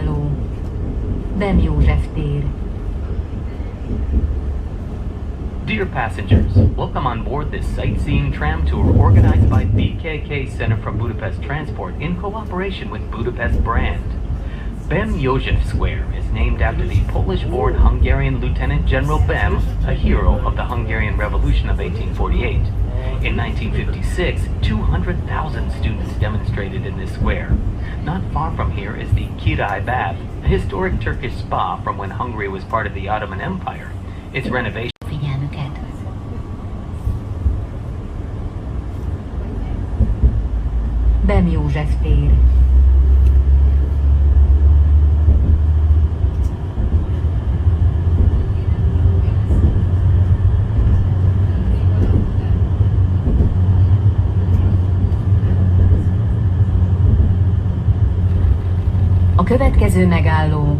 megálló, Bem József tér. Dear passengers, welcome on board this sightseeing tram tour organized by BKK Center for Budapest Transport in cooperation with Budapest Brand. Bem József Square is named after the Polish-born Hungarian Lieutenant General Bem, a hero of the Hungarian Revolution of 1848. In 1956, 200,000 students demonstrated in this square. Not far from here is the Király Bath, a historic Turkish spa from when Hungary was part of the Ottoman Empire. Its renovation Figyelmüket! Bem József tér. A következő megálló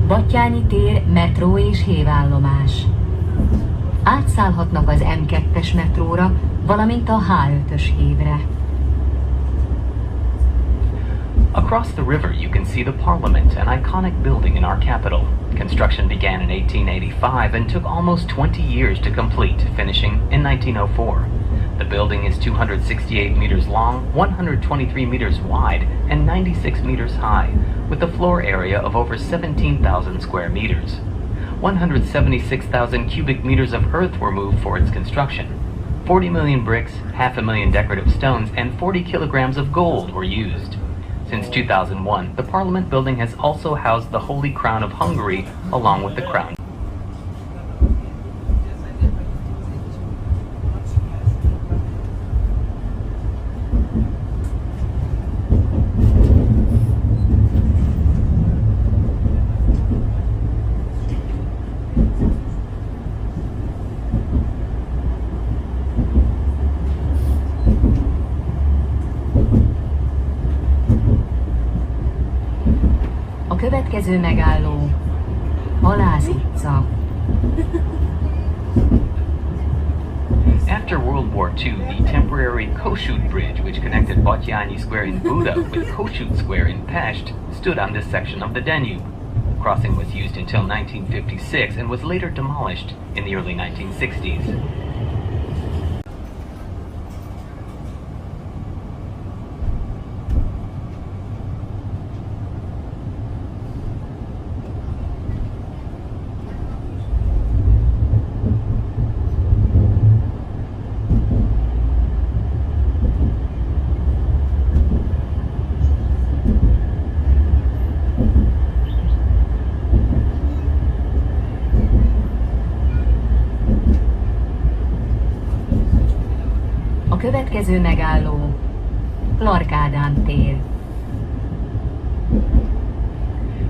Batthyány tér metró és hévállomás. Átszállhatnak az M2-es metróra, valamint a H5-ös hévre. Across the river you can see the Parliament, an iconic building in our capital. Construction began in 1885 and took almost 20 years to complete, finishing in 1904. The building is 268 meters long, 123 meters wide, and 96 meters high, with a floor area of over 17,000 square meters. 176,000 cubic meters of earth were moved for its construction. 40 million bricks, 500,000 decorative stones, and 40 kilograms of gold were used. Since 2001, the Parliament building has also housed the Holy Crown of Hungary, along with the crown. A következő megálló Halász utca. After World War II, the temporary Kossuth Bridge, which connected Batthyány Square in Buda with Kossuth Square in Pest, stood on this section of the Danube. The crossing was used until 1956 and was later demolished in the early 1960s. A következő megálló Clark Ádám tér.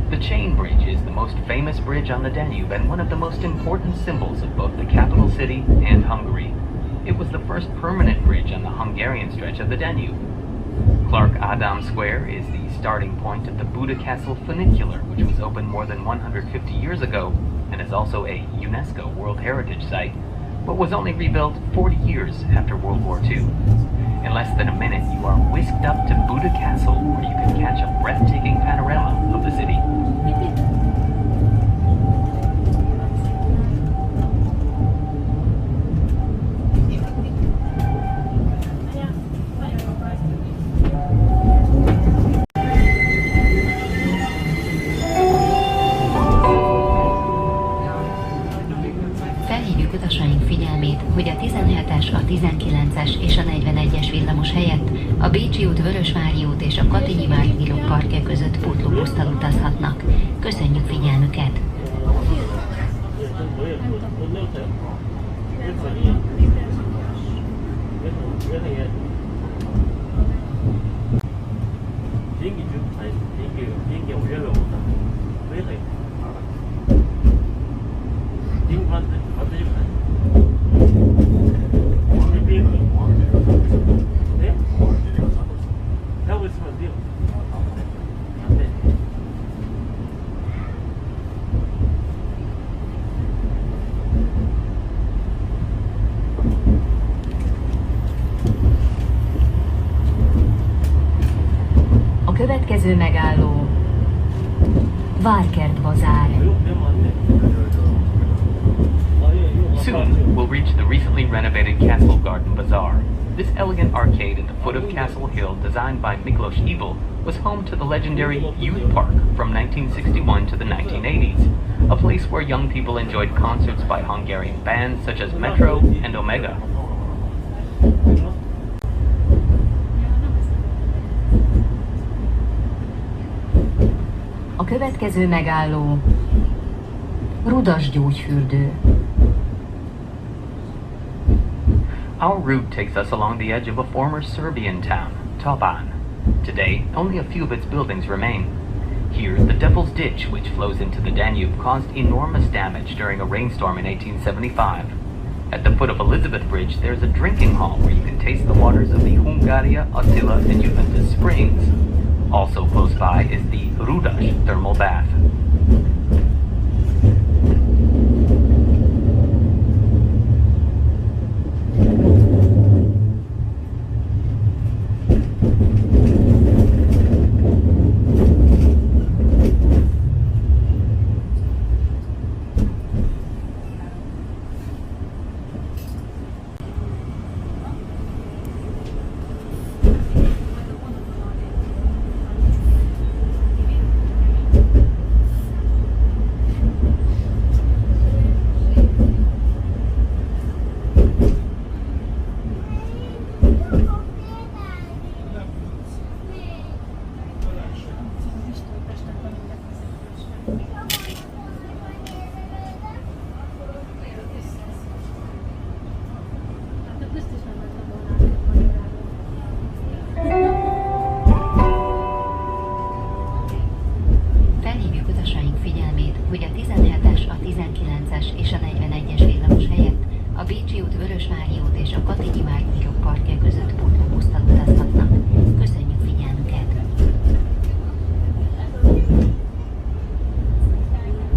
The chain bridge is the most famous bridge on the Danube and one of the most important symbols of both the capital city and Hungary. It was the first permanent bridge on the Hungarian stretch of the Danube. Clark Ádám Square is the starting point of the Buda Castle funicular, which was opened more than 150 years ago and is also a UNESCO World Heritage Site, but was only rebuilt 40 years after World War II. In less than a minute, you are whisked up to Buda Castle, where you can catch a breathtaking panorama of the city. Felhívjuk utasaink figyelmét, hogy a 17-es, a 19-es és a 41-es villamos helyett a Bécsi út, Vörösvári út és a Katinyi Várvilók parkja között pótlóbusszal utazhatnak. Köszönjük figyelmüket! A következő megálló Várkert bazár. Soon, we'll reach the recently renovated Castle Garden Bazaar. This elegant arcade at the foot of Castle Hill, designed by Miklos Ibl, was home to the legendary Youth Park from 1961 to the 1980s, a place where young people enjoyed concerts by Hungarian bands such as Metro and Omega. A következő megálló Rudas gyógyfürdő. Our route takes us along the edge of a former Serbian town, Taban. Today, only a few of its buildings remain. Here, the Devil's Ditch, which flows into the Danube, caused enormous damage during a rainstorm in 1875. At the foot of Elizabeth Bridge, there's a drinking hall where you can taste the waters of the Hungaria, Attila, and Juventus springs. Also close by is the Rudas thermal bath. hogy a 17-es, a 19-es és a 41-es villamos helyett a Bécsi út, Vörösvári út és a Katinyi Márk parkja között pótlóbusztal utazhatnak. Köszönjük figyelmüket!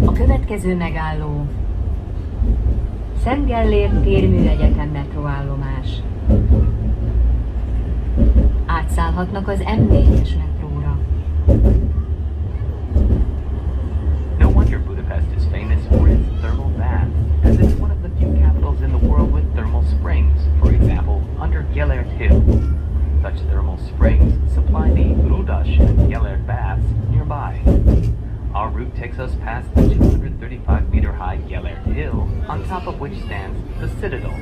A következő megálló Szent Gellért térműegyetem metróállomás. Átszállhatnak az M4-es metróra. No wonder Budapest is famous for its thermal baths, as it's one of the few capitals in the world with thermal springs, for example, under Gellért Hill. Such thermal springs supply the Rudas and Gellért baths nearby. Our route takes us past the 235-meter-high Gellért Hill, on top of which stands the Citadel,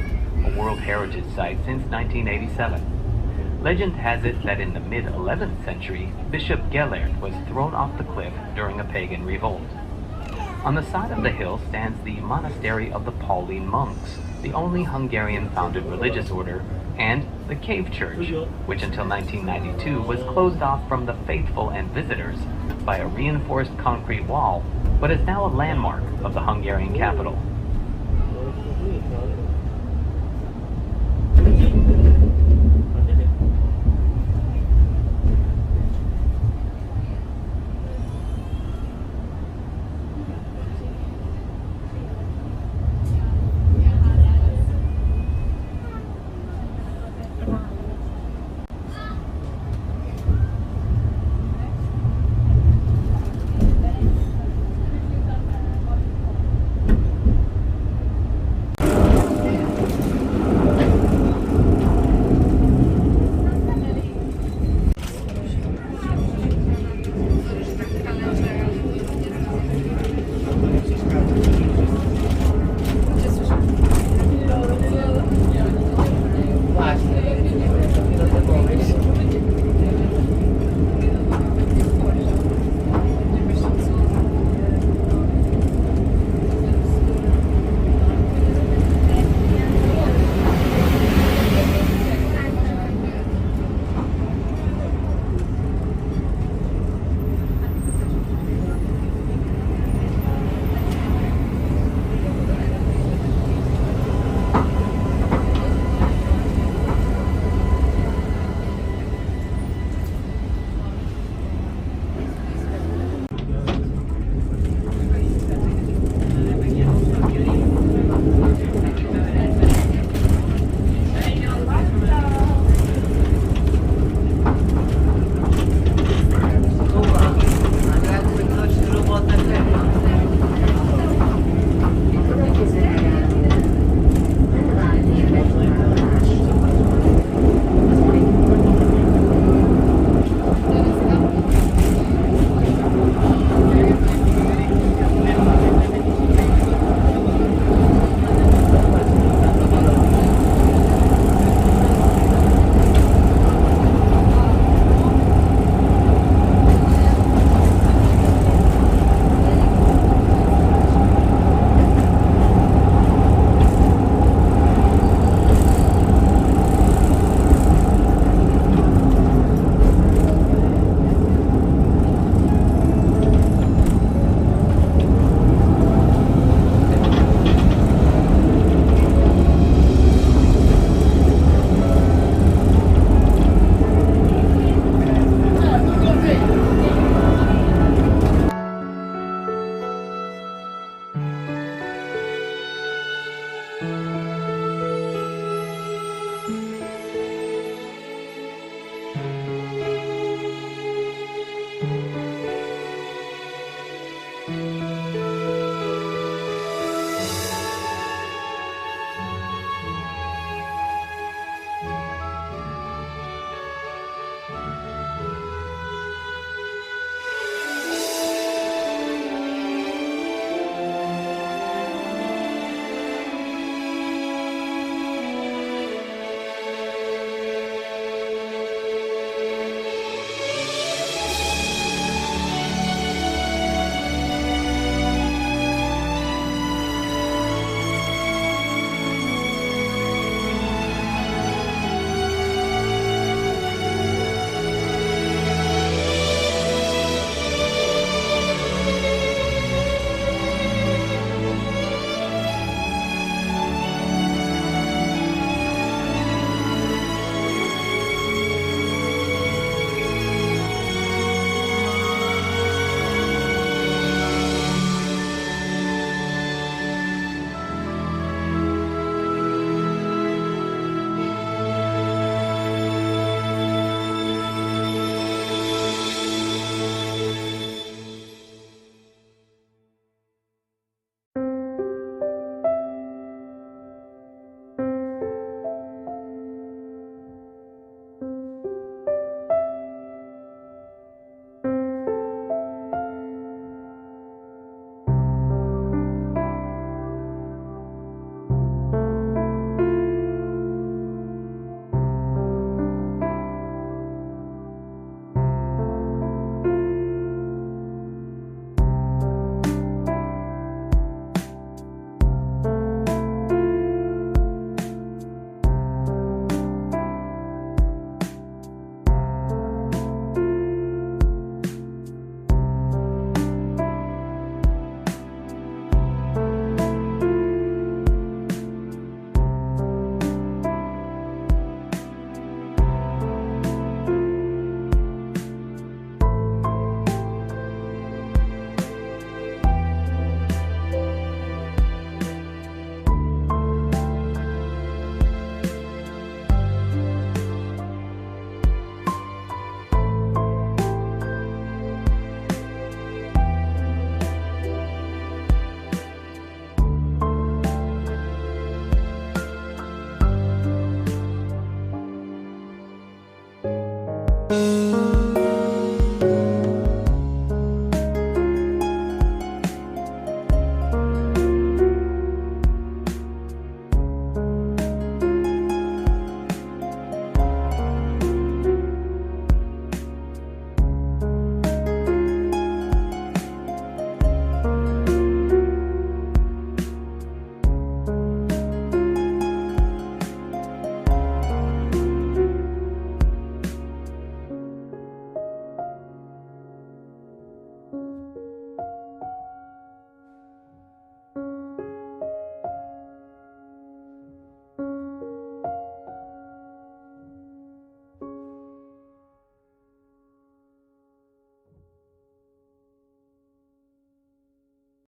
a World Heritage Site since 1987. Legend has it that in the mid-11th century, Bishop Gellért was thrown off the cliff during a pagan revolt. On the side of the hill stands the Monastery of the Pauline Monks, the only Hungarian-founded religious order, and the Cave Church, which until 1992 was closed off from the faithful and visitors by a reinforced concrete wall, but is now a landmark of the Hungarian capital.